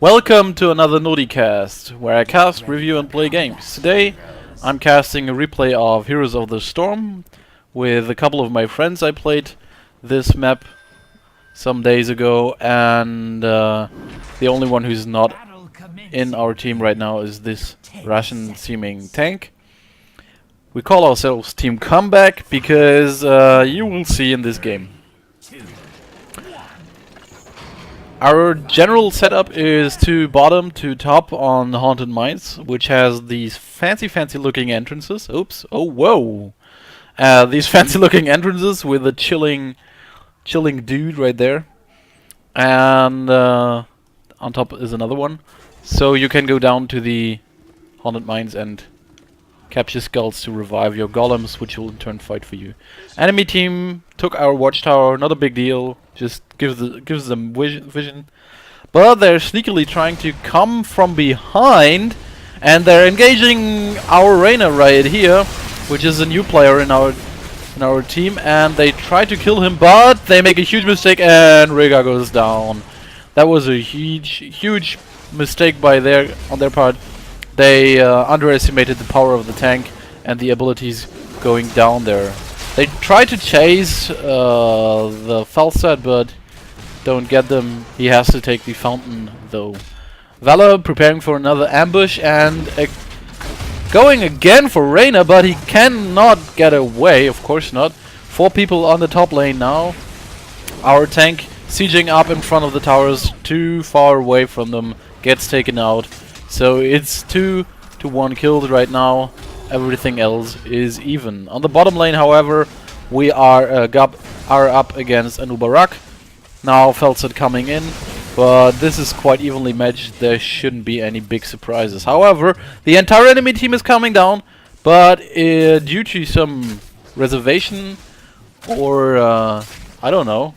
Welcome to another NodiCast, where I cast, review and play games. Today I'm casting a replay of Heroes of the Storm with a couple of my friends. I played this map some days ago, and the only one who's not in our team right now is this Russian-seeming tank. We call ourselves Team Comeback because you will see in this game. Our general setup is to bottom to top on the Haunted Mines, which has these fancy looking entrances. Oops, oh whoa! These fancy looking entrances with a chilling dude right there. And on top is another one. So you can go down to the Haunted Mines and capture skulls to revive your golems, which will in turn fight for you. Enemy team took our watchtower, not a big deal, just gives them vision. But they're sneakily trying to come from behind, and they're engaging our Reyna right here, which is a new player in our team, and they try to kill him, but they make a huge mistake and Rhaegar goes down. That was a huge mistake on their part. They underestimated the power of the tank and the abilities going down there. They try to chase the Falstad, but don't get them. He has to take the fountain though. Valor preparing for another ambush and going again for Reyna, but he cannot get away, of course not. 4 people on the top lane now. Our tank sieging up in front of the towers, too far away from them, gets taken out. So it's 2 to 1 killed right now. Everything else is even. On the bottom lane, however, we are up against Anubarak. Now Felset coming in, but this is quite evenly matched. There shouldn't be any big surprises. However, the entire enemy team is coming down, but due to some reservation or I don't know.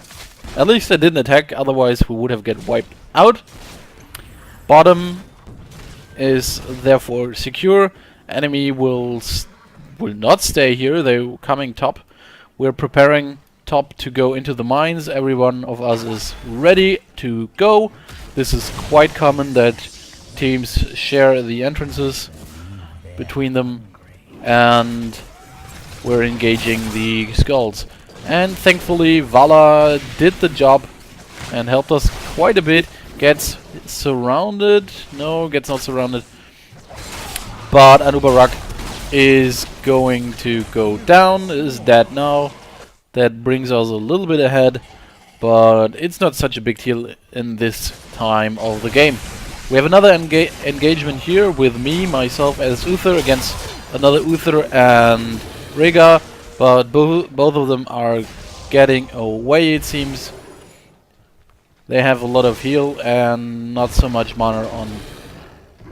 At least they didn't attack, otherwise we would have get wiped out. Bottom is therefore secure. Enemy will not stay here. They're coming top. We're preparing top to go into the mines. Every one of us is ready to go. This is quite common that teams share the entrances between them, and we're engaging the skulls. And thankfully Vala did the job and helped us quite a bit. Gets surrounded. No, gets not surrounded. But Anubarak is going to go down, is dead now. That brings us a little bit ahead, but it's not such a big deal in this time of the game. We have another engagement here with myself as Uther against another Uther and Rhaegar, but both of them are getting away, it seems. They have a lot of heal and not so much mana on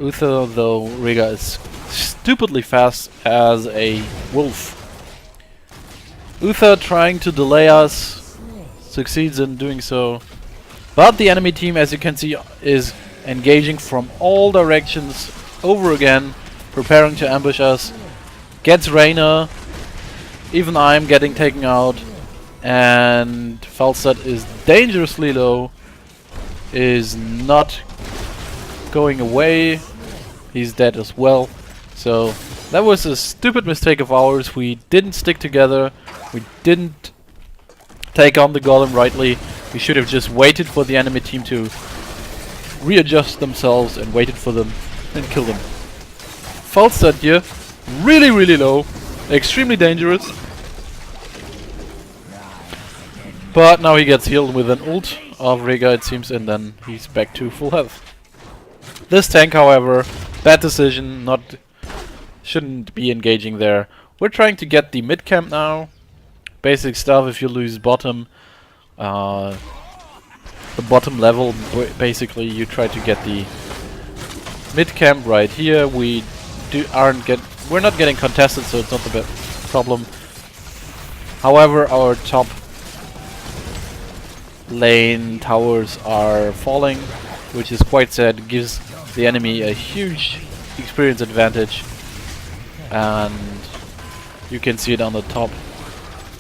Uther, though Rhaegar is stupidly fast as a wolf. Uther trying to delay us, succeeds in doing so. But the enemy team, as you can see, is engaging from all directions over again, preparing to ambush us. Gets Reyna, even I'm getting taken out, and Falstad is dangerously low, is not going away. He's dead as well. So that was a stupid mistake of ours. We didn't stick together. We didn't take on the golem rightly. We should have just waited for the enemy team to readjust themselves and waited for them and kill them. Falstad here, really low, extremely dangerous. But now he gets healed with an ult of Rhaegar, it seems, and then he's back to full health. This tank, however, bad decision, shouldn't be engaging there. We're trying to get the mid camp now. Basic stuff, if you lose bottom, the bottom level, basically you try to get the mid camp right here. We're not getting contested, so it's not the big problem. However, our top lane towers are falling, which is quite sad. Gives the enemy a huge experience advantage, and you can see it on the top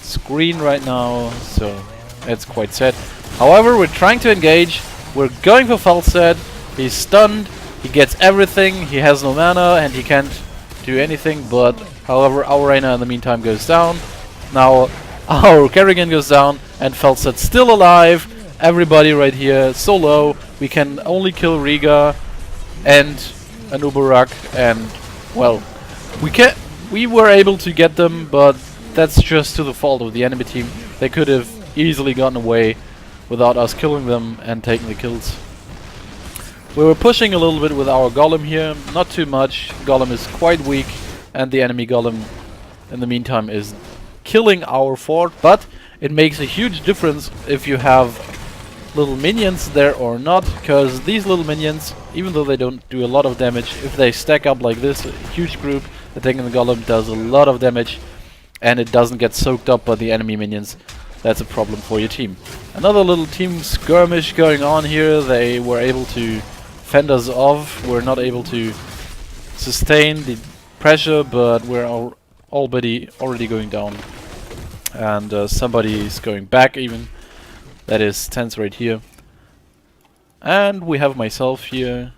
screen right now, so it's quite sad. However, we're trying to engage. We're going for Falstad. He's stunned, he gets everything, he has no mana and he can't do anything, but however our Reina in the meantime goes down. Now our Kerrigan goes down and Felstad's still alive. Everybody right here so low, we can only kill Riga and an Uberak, and well, we were able to get them, but that's just to the fault of the enemy team. They could have easily gotten away without us killing them and taking the kills. We were pushing a little bit with our Golem here, not too much. Golem is quite weak and the enemy Golem in the meantime is killing our fort, but it makes a huge difference if you have little minions there or not, because these little minions, even though they don't do a lot of damage, if they stack up like this, a huge group attacking the Golem does a lot of damage and it doesn't get soaked up by the enemy minions. That's a problem for your team. Another little team skirmish going on here. They were able to fend us off. We're not able to sustain the pressure, but we're already going down. And somebody's going back even. That is Tense right here. And we have myself here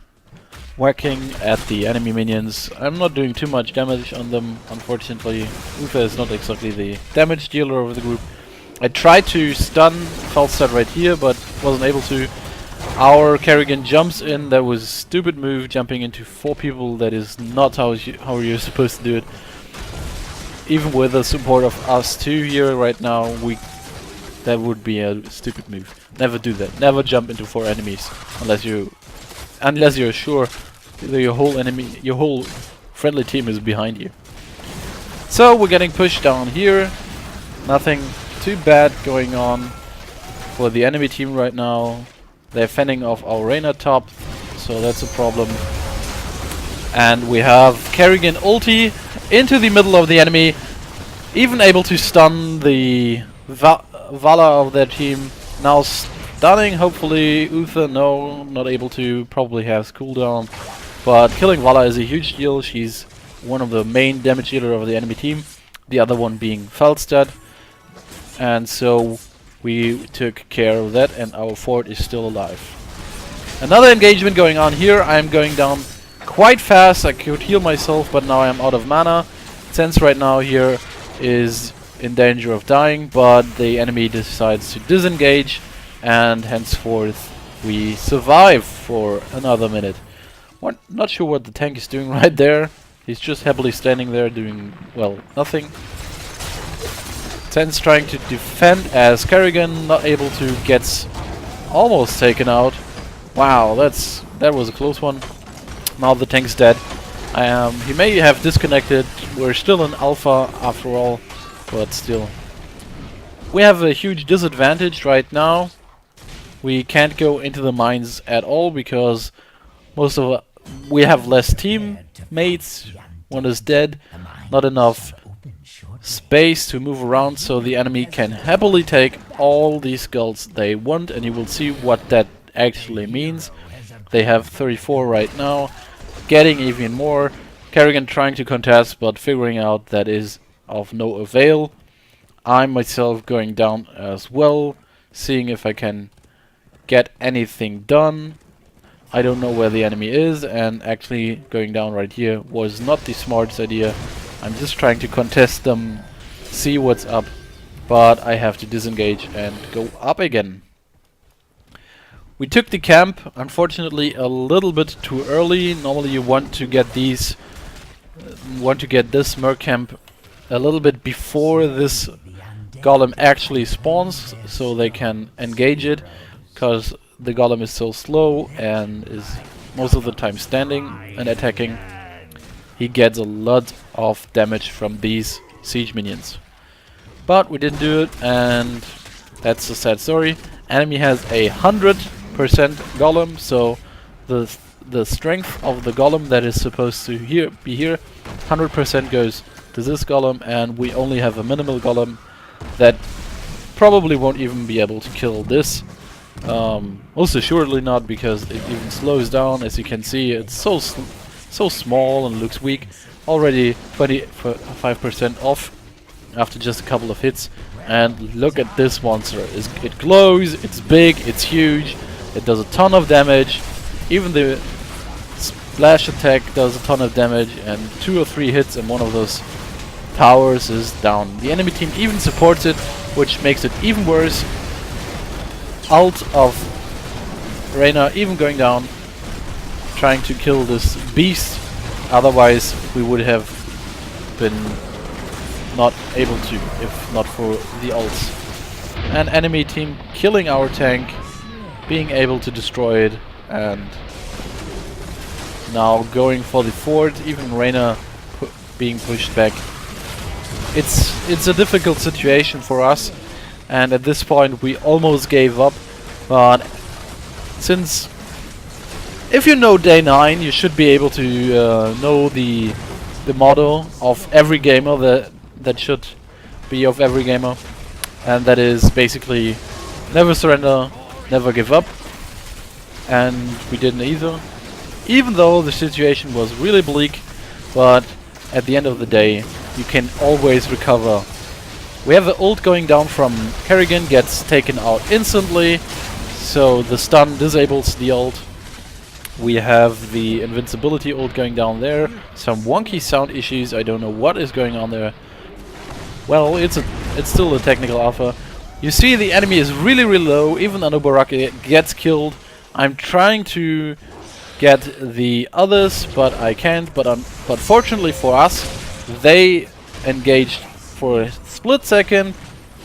whacking at the enemy minions. I'm not doing too much damage on them, unfortunately. Uther is not exactly the damage dealer of the group. I tried to stun Felstad right here, but wasn't able to. Our Kerrigan jumps in. That was a stupid move, jumping into 4 people. That is not how you're supposed to do it. Even with the support of us 2 here right now, that would be a stupid move. Never do that. Never jump into 4 enemies unless you're sure that your whole friendly team is behind you. So we're getting pushed down here. Nothing too bad going on for the enemy team right now. They're fending off our Reina top, so that's a problem. And we have Kerrigan ulti into the middle of the enemy, even able to stun the Vala of their team. Now stunning, hopefully. Uther, no, not able to, probably has cooldown. But killing Vala is a huge deal. She's one of the main damage dealer of the enemy team, the other one being Felstad. And so we took care of that, and our fort is still alive. Another engagement going on here. I'm going down quite fast. I could heal myself, but now I'm out of mana. Sense right now here is in danger of dying, but the enemy decides to disengage, and henceforth we survive for another minute. Not sure what the tank is doing right there. He's just happily standing there doing, well, nothing. Sense trying to defend as Kerrigan not able to, gets almost taken out. Wow, that was a close one. Now the tank's dead. He may have disconnected. We're still in alpha after all, but still. We have a huge disadvantage right now. We can't go into the mines at all because we have less teammates. One is dead. Not enough space to move around, so the enemy can happily take all these skulls they want, and you will see what that actually means. They have 34 right now, getting even more. Kerrigan trying to contest, but figuring out that is of no avail. I myself going down as well, seeing if I can get anything done. I don't know where the enemy is, and actually going down right here was not the smartest idea. I'm just trying to contest them, see what's up, but I have to disengage and go up again. We took the camp, unfortunately a little bit too early. Normally you want to get this merc camp a little bit before this golem actually spawns, so they can engage it, because the golem is so slow and is most of the time standing and attacking. He gets a lot of damage from these siege minions. But we didn't do it, and that's a sad story. Enemy has 100% golem, so the strength of the golem that is supposed to be here, 100% goes to this golem, and we only have a minimal golem that probably won't even be able to kill this. Most assuredly not, because it even slows down. As you can see, it's so small and looks weak. Already 25% off after just a couple of hits. And look at this monster. It glows, it's big, it's huge, it does a ton of damage. Even the splash attack does a ton of damage, and 2 or 3 hits and one of those towers is down. The enemy team even supports it, which makes it even worse. Ult of Reyna even going down, trying to kill this beast. Otherwise we would have been not able to, if not for the ults. And enemy team killing our tank, being able to destroy it, and now going for the fort. Even Reyna being pushed back. It's a difficult situation for us, and at this point we almost gave up. But since if you know day 9, you should be able to know the motto of every gamer, that should be of every gamer, and that is basically never surrender, never give up. And we didn't either, even though the situation was really bleak. But at the end of the day, you can always recover. We have the ult going down from Kerrigan, gets taken out instantly, so the stun disables the ult. We have the invincibility ult going down there. Some wonky sound issues, I don't know what is going on there. Well, it's still a technical alpha. You see the enemy is really low, even Anubarak gets killed. I'm trying to get the others, but I can't. But fortunately for us, they engaged for a split second,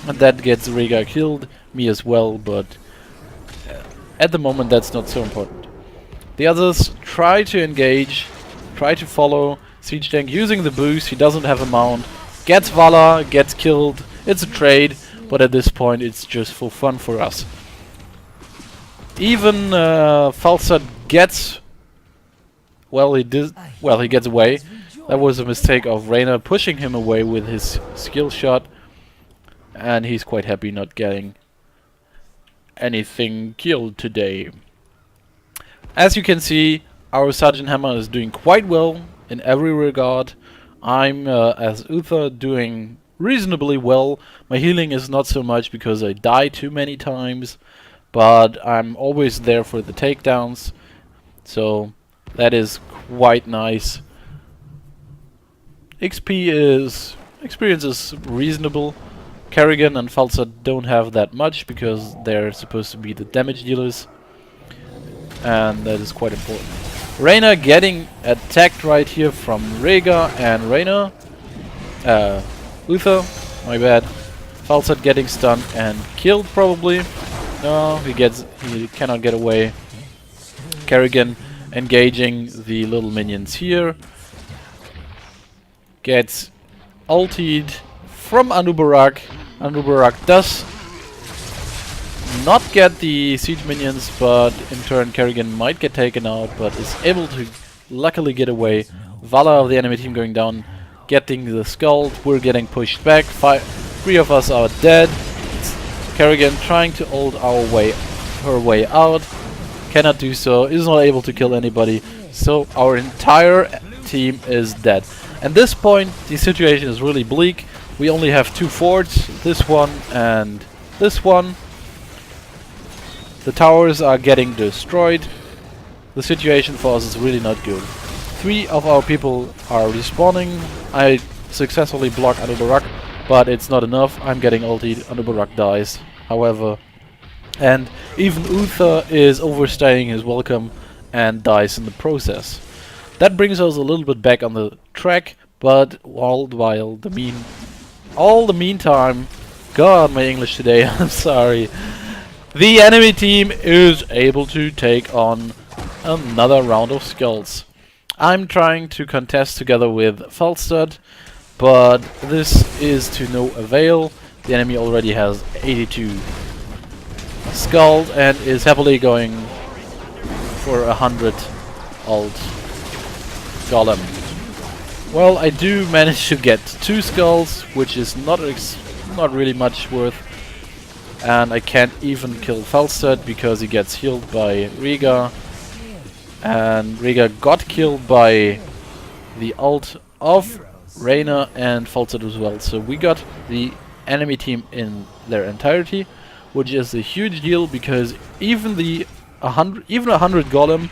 and that gets Rhaegar killed, me as well, but at the moment that's not so important. The others try to engage, try to follow Siege Tank using the boost. He doesn't have a mount, gets Vala, gets killed. It's a trade, but at this point it's just for fun for us. Even Falstad gets, he gets away. That was a mistake of Reyna pushing him away with his skill shot, and he's quite happy not getting anything killed today. As you can see, our Sergeant Hammer is doing quite well in every regard. I'm, as Uther, doing reasonably well. My healing is not so much because I die too many times, but I'm always there for the takedowns, so that is quite nice. Experience is reasonable. Kerrigan and Falstad don't have that much because they're supposed to be the damage dealers, and that is quite important. Reyna getting attacked right here from Rhaegar and Reyna. Uther, my bad. Falstad getting stunned and killed probably. No, he cannot get away. Kerrigan engaging the little minions here. Gets ultied from Anubarak. Anubarak does not get the siege minions, but in turn Kerrigan might get taken out, but is able to luckily get away. Vala of the enemy team going down, getting the skull. We're getting pushed back. 3 of us are dead. Kerrigan trying to ult her way out. Cannot do so. Is not able to kill anybody. So our entire team is dead. At this point, the situation is really bleak. We only have 2 forts, this one and this one. The towers are getting destroyed. The situation for us is really not good. 3 of our people are respawning. I successfully block Anubarak, but it's not enough. I'm getting ultied. Anubarak dies, however. And even Uther is overstaying his welcome and dies in the process. That brings us a little bit back on the track, but all the meantime, God, my English today, I'm sorry. The enemy team is able to take on another round of skulls. I'm trying to contest together with Falstad, but this is to no avail. The enemy already has 82 skulls and is happily going for 100 ult golem. Well, I do manage to get 2 skulls, which is not really much worth, and I can't even kill Falstad because he gets healed by Rhaegar, and Rhaegar got killed by the ult of Reyna and Falstad as well. So we got the enemy team in their entirety, which is a huge deal because even 100 golem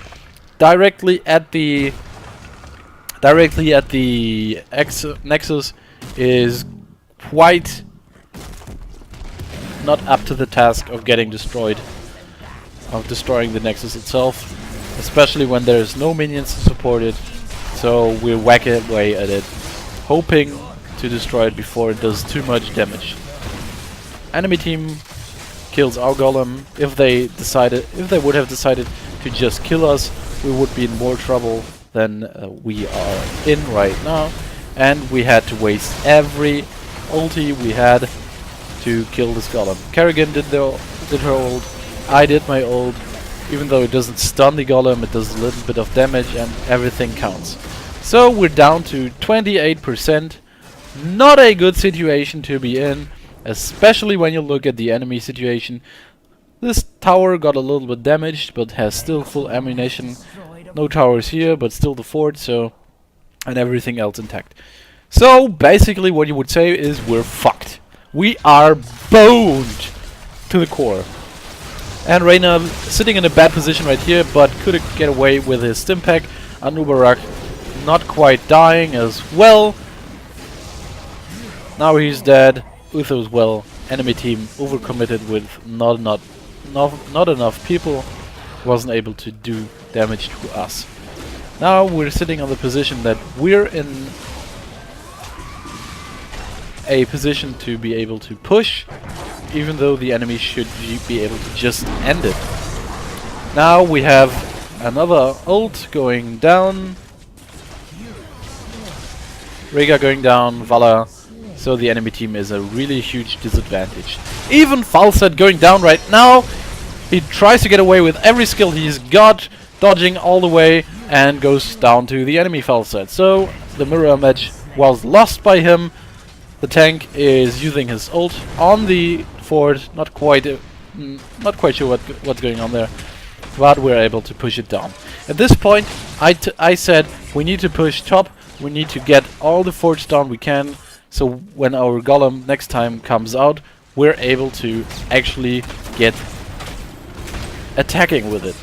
directly at the Nexus is quite not up to the task of getting destroyed, of destroying the Nexus itself, especially when there's no minions to support it. So we whack away at it, hoping to destroy it before it does too much damage. Enemy team kills our golem. If they would have decided to just kill us, we would be in more trouble than we are in right now, and we had to waste every ulti we had to kill this golem. Kerrigan did her ult, I did my ult. Even though it doesn't stun the golem, it does a little bit of damage and everything counts. So we're down to 28%. Not a good situation to be in, especially when you look at the enemy situation. This tower got a little bit damaged, but has still full ammunition. No towers here, but still the fort, so, and everything else intact. So basically what you would say is we're fucked. We are boned to the core. And Reyna sitting in a bad position right here, but could get away with his Stimpack. Anubarak not quite dying as well. Now he's dead. Utho as well. Enemy team overcommitted with not enough people. Wasn't able to do damage to us. Now we're sitting on the position that we're in a position to be able to push, even though the enemy should be able to just end it. Now we have another ult going down. Rhaegar going down, Vala. So the enemy team is a really huge disadvantage. Even Falstad going down right now. He tries to get away with every skill he's got, dodging all the way, and goes down to the enemy Falstad. So the mirror match was lost by him. The tank is using his ult on the fort. Not quite sure what's going on there, but we're able to push it down. At this point, I said we need to push top. We need to get all the forts down we can, so when our golem next time comes out, we're able to actually get attacking with it.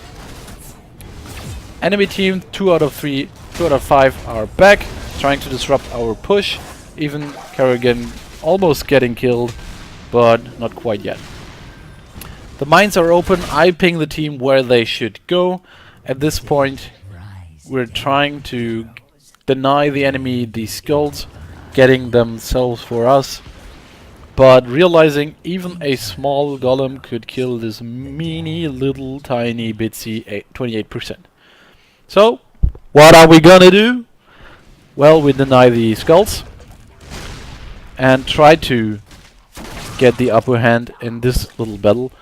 Enemy team 2 out of 5 are back, trying to disrupt our push. Even Kerrigan almost getting killed, but not quite yet. The mines are open. I ping the team where they should go. At this point, we're trying to deny the enemy the skulls, getting themselves for us, but realizing even a small golem could kill this meany little tiny bitsy 28%. So, what are we gonna do? Well, we deny the skulls and try to get the upper hand in this little battle.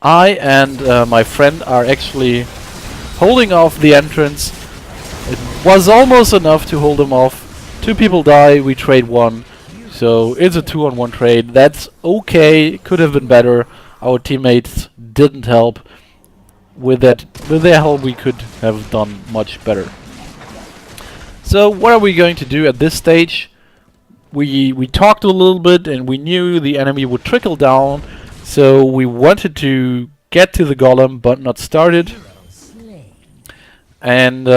I and my friend are actually holding off the entrance. It was almost enough to hold them off. 2 people die, we trade 1. So it's a 2-on-1 trade. That's okay, could have been better. Our teammates didn't help. With their help we could have done much better. So what are we going to do at this stage? We talked a little bit and we knew the enemy would trickle down, so we wanted to get to the golem but not started. And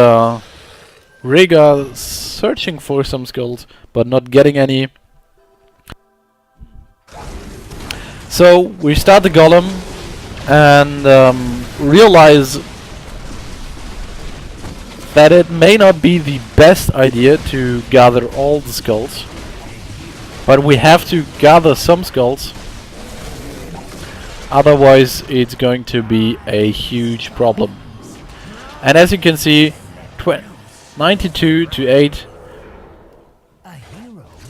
Rhaegar searching for some skulls but not getting any. So we start the golem and realize that it may not be the best idea to gather all the skulls, but we have to gather some skulls, otherwise it's going to be a huge problem. And as you can see, 92 to 8,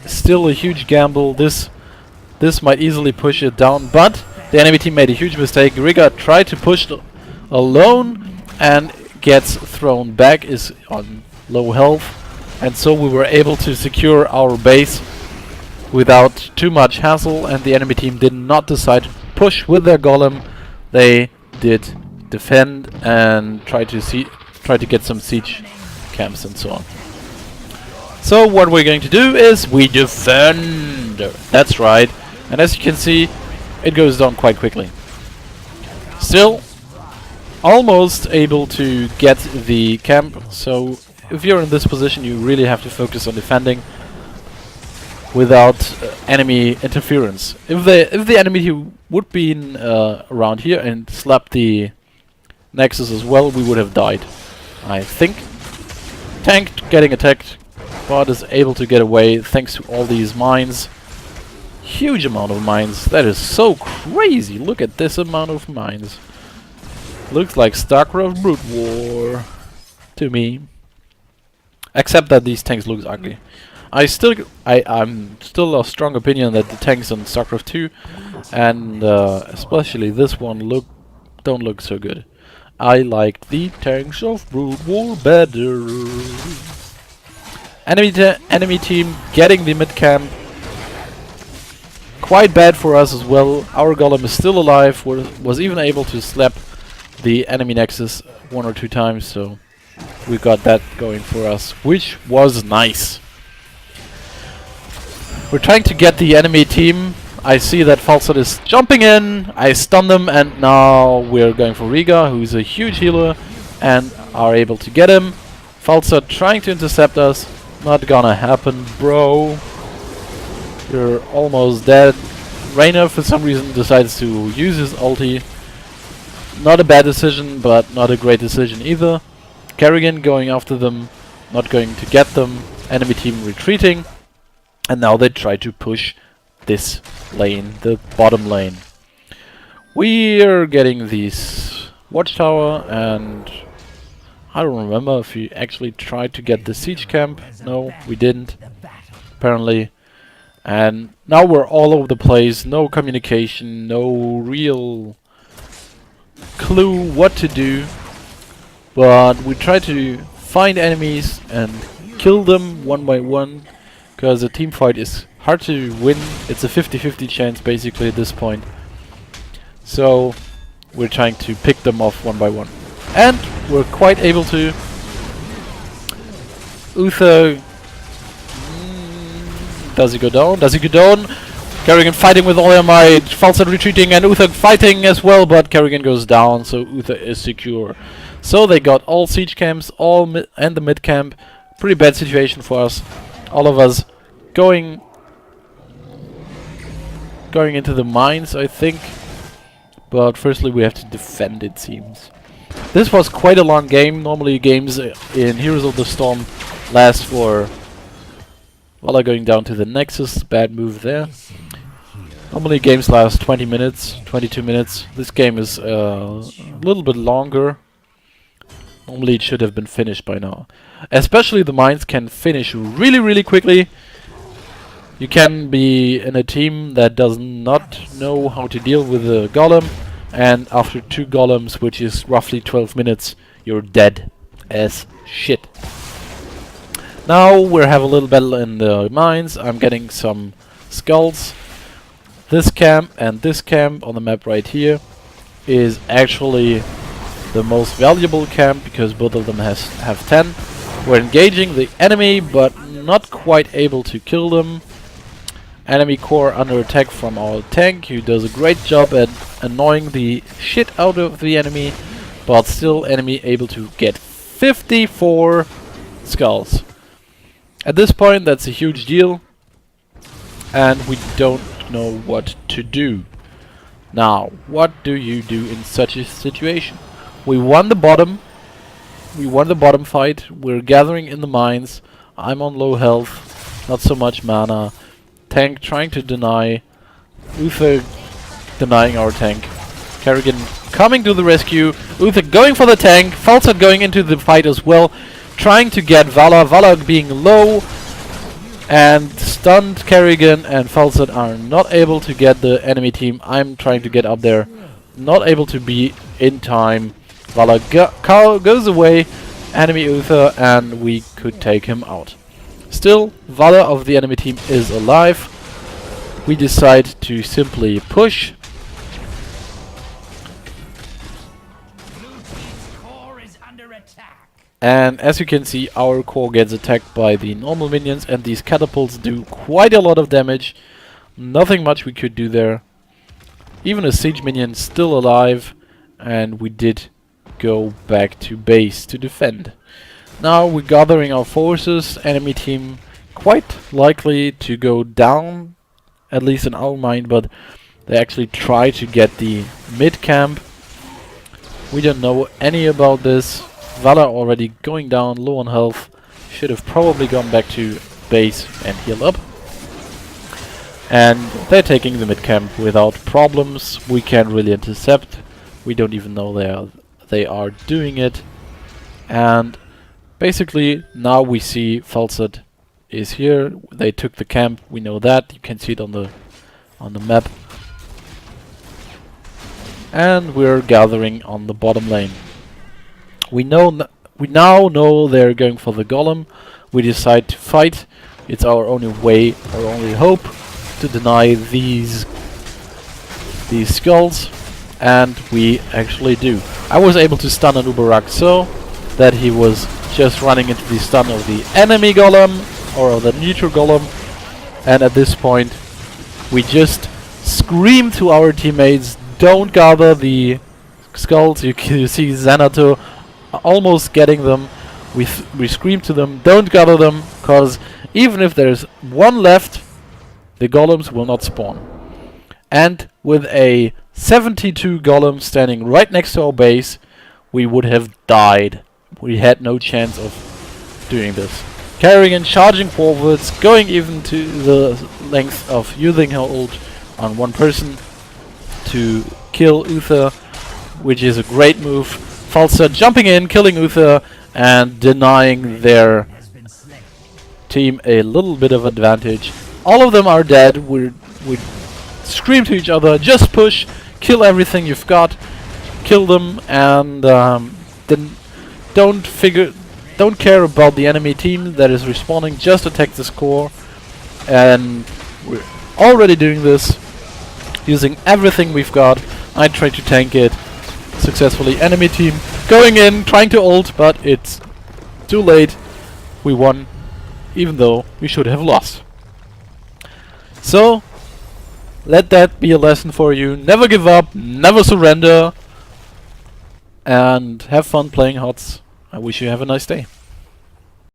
still a huge gamble. This might easily push it down, but the enemy team made a huge mistake. Rhaegar tried to push alone and gets thrown back, is on low health, and so we were able to secure our base without too much hassle, and the enemy team did not decide to push with their golem. They did defend and try to get some siege camps and so on. So what we're going to do is we defend. That's right. And as you can see, it goes down quite quickly. Still, almost able to get the camp, so if you're in this position you really have to focus on defending without enemy interference. If the enemy would be around here and slapped the Nexus as well, we would have died, I think. Tank getting attacked, but is able to get away thanks to all these mines. Huge amount of mines. That is so crazy. Look at this amount of mines. Looks like StarCraft Brood War to me. Except that these tanks look ugly. I'm still of strong opinion that the tanks on StarCraft 2 and especially this one don't look so good. I like the tanks of Brood War better. Enemy team getting the mid camp. Quite bad for us as well. Our golem is still alive. Was even able to slap the enemy nexus 1 or 2 times, so we got that going for us, which was nice. We're trying to get the enemy team. I see that Falsat is jumping in. I stun them, and now we're going for Riga, who's a huge healer, and are able to get him. Falsat trying to intercept us. Not gonna happen, bro. You're almost dead. Rainer, for some reason, decides to use his ulti. Not a bad decision, but not a great decision either. Kerrigan going after them, not going to get them. Enemy team retreating. And now they try to push this lane, the bottom lane. We are getting this watchtower, and I don't remember if we actually tried to get the siege camp. No, we didn't, apparently. And now we're all over the place, no communication, no real clue what to do. But we try to find enemies and kill them one by one, because a team fight is hard to win. It's a 50-50 chance basically at this point. So we're trying to pick them off one by one. And we're quite able to. Uther, does he go down? Does he go down? Kerrigan fighting with all their might. Falsat retreating and Uther fighting as well, but Kerrigan goes down, so Uther is secure. So they got all siege camps, and the mid camp. Pretty bad situation for us. All of us going into the mines, I think. But firstly we have to defend, it seems. This was quite a long game. Normally games in Heroes of the Storm last for... Well, going down to the Nexus, bad move there. Normally games last 20 minutes, 22 minutes. This game is a little bit longer. Normally it should have been finished by now. Especially the mines can finish really, really quickly. You can be in a team that does not know how to deal with a golem, and after 2 golems, which is roughly 12 minutes, you're dead as shit. Now we have a little battle in the mines. I'm getting some skulls. This camp and this camp on the map right here is actually the most valuable camp because both of them have 10. We're engaging the enemy, but not quite able to kill them. Enemy core under attack from our tank, who does a great job at annoying the shit out of the enemy, but still enemy able to get 54 skulls. At this point that's a huge deal, and we don't know what to do. Now, what do you do in such a situation? We won the bottom. We won the bottom fight. We're gathering in the mines. I'm on low health, not so much mana. Tank trying to deny. Uther denying our tank. Kerrigan coming to the rescue. Uther going for the tank. Falsat going into the fight as well. Trying to get Vala. Vala being low. And stunned Kerrigan and Falsat are not able to get the enemy team. I'm trying to get up there. Not able to be in time. Vala goes away. Enemy Uther, and we could take him out. Still, Vala of the enemy team is alive. We decide to simply push. And as you can see, our core gets attacked by the normal minions, and these catapults do quite a lot of damage. Nothing much we could do there. Even a siege minion still alive, and we did go back to base to defend. Now we're gathering our forces. Enemy team quite likely to go down, at least in our mind, but they actually try to get the mid camp. We don't know any about this. Valor already going down, low on health. Should have probably gone back to base and heal up. And they're taking the mid camp without problems. We can't really intercept. We don't even know they are doing it. And basically now we see Falset is here. They took the camp. We know that. You can see it on the map. And we're gathering on the bottom lane. We now know they're going for the golem. We decide to fight. It's our only way, our only hope to deny these skulls, and we actually do. I was able to stun an Uberak so that he was just running into the stun of the enemy golem or of the neutral golem, and at this point we just scream to our teammates, don't gather the skulls. You see Xanato almost getting them. We scream to them, don't gather them, cause even if there's one left, the golems will not spawn. And with a 72 golem standing right next to our base, we would have died. We had no chance of doing this. Carrigan charging forwards, going even to the length of using her ult on one person to kill Uther, which is a great move. Falsa jumping in, killing Uther, and denying their team a little bit of advantage. All of them are dead. We scream to each other, just push, kill everything you've got, kill them, and then don't care about the enemy team that is respawning, just attack this core. And we're already doing this, using everything we've got. I tried to tank it successfully. Enemy team going in, trying to ult, but it's too late. We won, even though we should have lost. So, let that be a lesson for you. Never give up, never surrender, and have fun playing HOTS. I wish you have a nice day.